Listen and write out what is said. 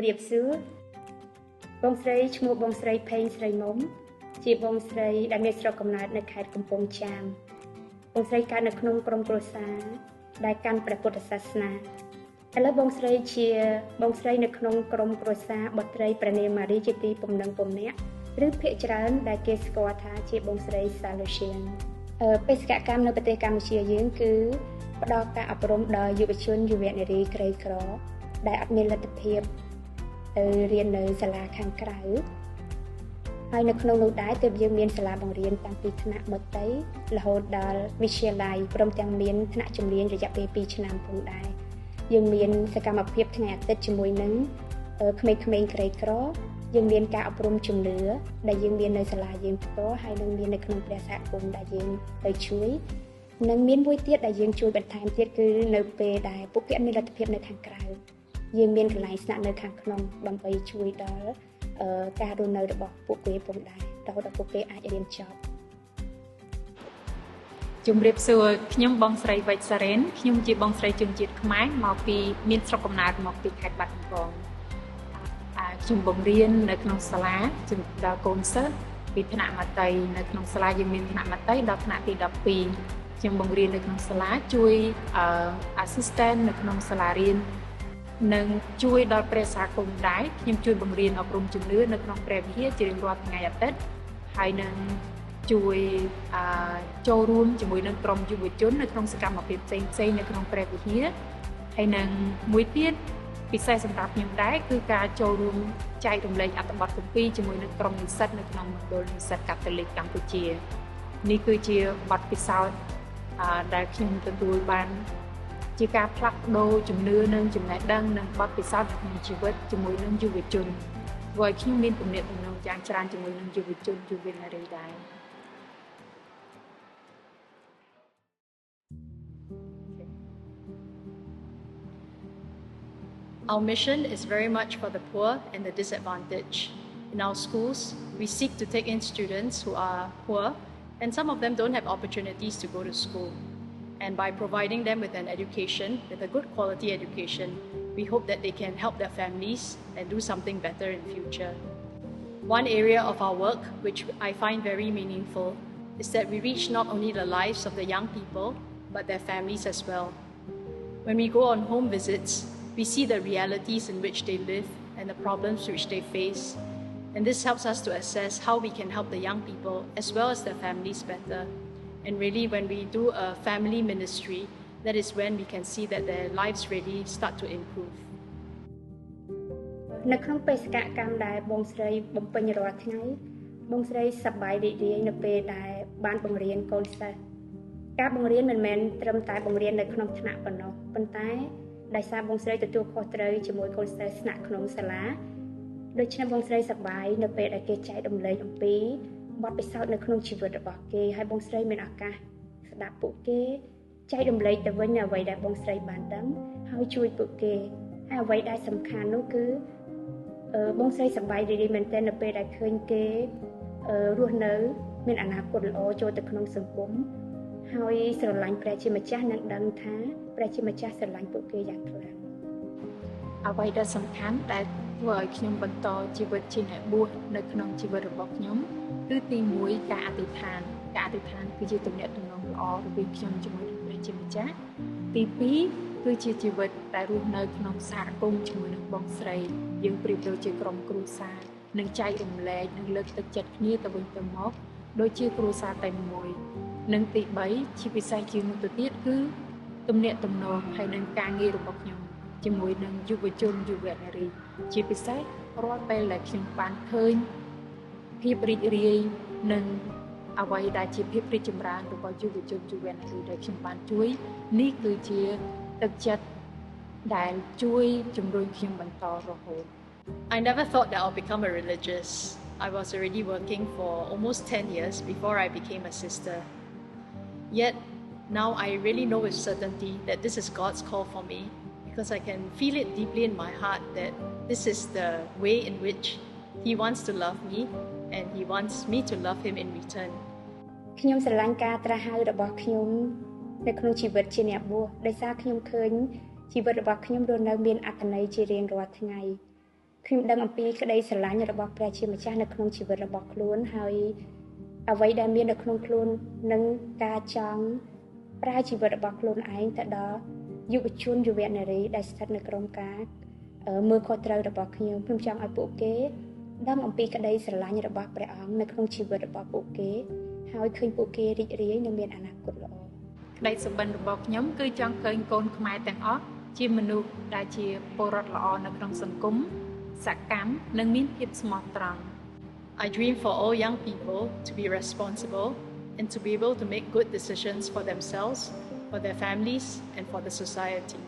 រៀបសួរបងស្រីឈ្មោះបងស្រីផេងស្រីមុំជាបងស្រីដែលមានស្រុកកំណើតនៅខេត្តកំពង់ចាមបងស្រីកើតនៅក្នុងក្រុមគ្រួសារដែលកាន់ព្រះពុទ្ធសាសនាឥឡូវបងស្រីជាបងស្រីនៅក្នុងក្រុមគ្រួសារបុត្រីព្រះនាងម៉ារីជាទីពំនឹងពំនាក់ឬភាគច្រើនដែលគេស្គាល់ថាជាបងស្រី Salesian បេសកកម្មនៅប្រទេសកម្ពុជាយើងគឺផ្ដល់ការអប់រំដល់យុវជនយុវនារីក្រីក្រដែលអត់មានលទ្ធភាពទៅរៀននៅសាលាខាងក្រៅហើយនៅក្នុងនោះដែរទើបយើងមានសាលាបង្រៀនតាំងពីថ្នាក់មត្តេយ្យរហូតដល់វិទ្យាល័យព្រមទាំងមានថ្នាក់ជំនាញរយៈពេល2ឆ្នាំផងដែរយើងមានសកម្មភាពថ្ងៃអាទិត្យជាមួយនឹងក្មេងៗក្រីក្រយើងមានការអប់រំជំនឿដែលយើងមាននៅសាលាយើងផ្ទាល់ហើយនឹងមាននៅក្នុងព្រះសហគមន៍ដែលយើងទៅជួយនិងមានមួយទៀតដែលយើងជួយបន្ថែមទៀតគឺនៅពេលដែលពួកគេមានលទ្ធភាពនៅខាងក្រៅយើងមានកន្លែងស្នាក់នៅខាងក្នុងដើម្បីជួយដល់ការរស់នៅរបស់ពួកគេផងដែររហូតដល់ពួកគេអាចរៀនចប់ជំរាបសួរខ្ញុំបងស្រីវិជ្ជសារ៉េនខ្ញុំជាបងស្រីជនជាតិខ្មែរមកពីមានស្រុកកំណើតមកពីខេត្តបាត់ដំបងខ្ញុំបង្រៀននៅក្នុងសាលាដល់កូនសិស្សពីថ្នាក់មត្តេយ្យនៅក្នុងសាលាយើងមានថ្នាក់មត្តេយ្យដល់ថ្នាក់ទី12ខ្ញុំបង្រៀននៅក្នុងសាលាជួយ assistant នៅក្នុងសាលារៀននិងជួយដល់ព្រះសហគមន៍ដែរខ្ញុំជួយបង្រៀនអប់រំជំនឿនៅក្នុងព្រះវិហារជារៀងរាល់ថ្ងៃអាទិត្យហើយនឹងជួយចូលរួមជាមួយនឹងក្រុមយុវជននៅក្នុងសកម្មភាពផ្សេងៗនៅក្នុងព្រះវិហារហើយនឹងមួយទៀតពិសេសសម្រាប់ខ្ញុំដែរគឺការចូលរួមចែករំលែកអត្ថបទគម្ពីរជាមួយនឹងក្រុមនិស្សិតនៅក្នុងមណ្ឌលនិស្សិតកាតូលិកកម្ពុជានេះគឺជាបទពិសោធន៍ដែលខ្ញុំទទួលបានជាការផ្លាស់ប្ដូរជំនឿនិងចំណេះដឹងនិងបទពិសោធន៍ក្នុងជីវិតជាមួយនឹងយុវជនធ្វើឲ្យខ្ញុំមានទំនាក់ទំនងយ៉ាងច្រើនជាមួយនឹងយុវជនយុវនារីដែរOur mission is very much for the poor and the disadvantaged. In our schools, we seek to take in students who are poor and some of them don't have opportunities to go to school. And by providing them with an education, with a good quality education, we hope that they can help their families and do something better in future. One area of our work, which I find very meaningful, is that we reach not only the lives of the young people, but their families as well. When we go on home visits, we see the realities in which they live and the problems which they face. And this helps us to assess how we can help the young people as well as their families better. And really, when we do a family ministry, that is when we can see that their lives really start to improve. នៅក្នុងបេសកកម្មដែលបងស្រីបំពេញរាល់ថ្ងៃបងស្រីសប្បាយរីករាយនៅពេលដែលបានបង្រៀនកូនសិស្សការបង្រៀនមិនមែនត្រឹមតែបង្រៀននៅក្នុងថ្នាក់ប៉ុណ្ណោះប៉ុន្តែដោយសារបងស្រីទទួលខុសត្រូវជាមួយកូនសិស្សស្នាក់ក្នុងសាលាដូច្នេះបងស្រីសប្បាយនៅពេលដែលគេចែករំលែកអំពីបទពិសោធន៍នៅក្នុងជីវិតរបស់គេហើយបងស្រីមានឱកាសស្ដាប់ពួកគេចែករំលែកទៅវិញអ្វីដែលបងស្រីបានដឹងហើយជួយពួកគេហើយអ្វីដែលសំខាន់នោះគឺបងស្រីសប្បាយរីករាយមែនទែននៅពេលដែលឃើញគេរស់នៅមានអនាគតល្អចូលទៅក្នុងសង្គមហើយស្រឡាញ់ព្រះជាម្ចាស់និងដឹងថាព្រះជាម្ចាស់ស្រឡាញ់ពួកគេយ៉ាងខ្លាំងអ្វីដែលសំខាន់ដែលធ្វើឲ្យខ្ញុំបន្តជីវិតជាអ្នកបួសនៅក្នុងជីវិតរបស់ខ្ញុំគឺទី1ការអធិដ្ឋានគឺជាទំនាក់ទំនងល្អរវាងខ្ញុំជាមួយនឹងព្រះជាម្ចាស់ទី2គឺជាជីវិតដែលរស់នៅក្នុងសហគមន៍ជាមួយនឹងបងស្រីយើងប្រៀបដូចជាក្រុមគ្រួសារនិងចែករំលែកនិងលើកទឹកចិត្តគ្នាទៅវិញទៅមកដូចជាគ្រួសារតែមួយនិងទី3ជាពិសេសជាងនោះទៅទៀតគឺទំនាក់ទំនងហើយនឹងការងាររបស់ខ្ញុំជាមួយនឹងយុវជនយុវនារីជាពិសេសរាល់ពេលដែលខ្ញុំបានឃើញភាពរីករាយនិងអ្វីដែលជាភាពរីកចម្រើនរបស់យុវជនយុវនារីដែលខ្ញុំបានជួយនេះគឺជាទឹកចិត្តដែលជួយជំរុញខ្ញុំបន្តរហូត I never thought that I'll become a religious. I was already working for almost 10 years before I became a sister. Yet now I really know with certainty that this is God's call for me because I can feel it deeply in my heart that this is the way in which He wants to love me and He wants me to love Him in return. ខ្ញុំស្រឡាញ់ការត្រាស់ហៅរបស់ខ្ញុំនៅក្នុងជីវិតជាអ្នកបួសដោយសារខ្ញុំឃើញជីវិតរបស់ខ្ញុំរស់នៅមានអត្ថន័យជារៀងរាល់ថ្ងៃ ខ្ញុំដឹងអំពីក្តីស្រឡាញ់របស់ព្រះជាម្ចាស់នៅក្នុងជីវិតរបស់ខ្លួនហើយអ្វីដែលមាននៅក្នុងខ្លួននិងការចង់ប្រើជីវិតរបស់ខ្លួនឯងទៅដល់យុវជនយុវនារីដែលស្ថិតនៅក្រោមការមើលខុសត្រូវរបស់ខ្ញុំចង់ឲ្យពួកគេដឹងអំពីក្តីស្រឡាញ់របស់ព្រះអង្គនៅក្នុងជីវិតរបស់ពួកគេហើយឃើញពួកគេរីករាយនិងមានអនាគតល្អក្តីសុបិនរបស់ខ្ញុំគឺចង់ឃើញកូនខ្មែរទាំងអស់ជាមនុស្សដែលជាពលរដ្ឋល្អនៅក្នុងសង្គមសកម្មនិងមានភាពស្មោះត្រង់ I dream for all young people to be responsible and to be able to make good decisions for themselves, for their families, and for the society.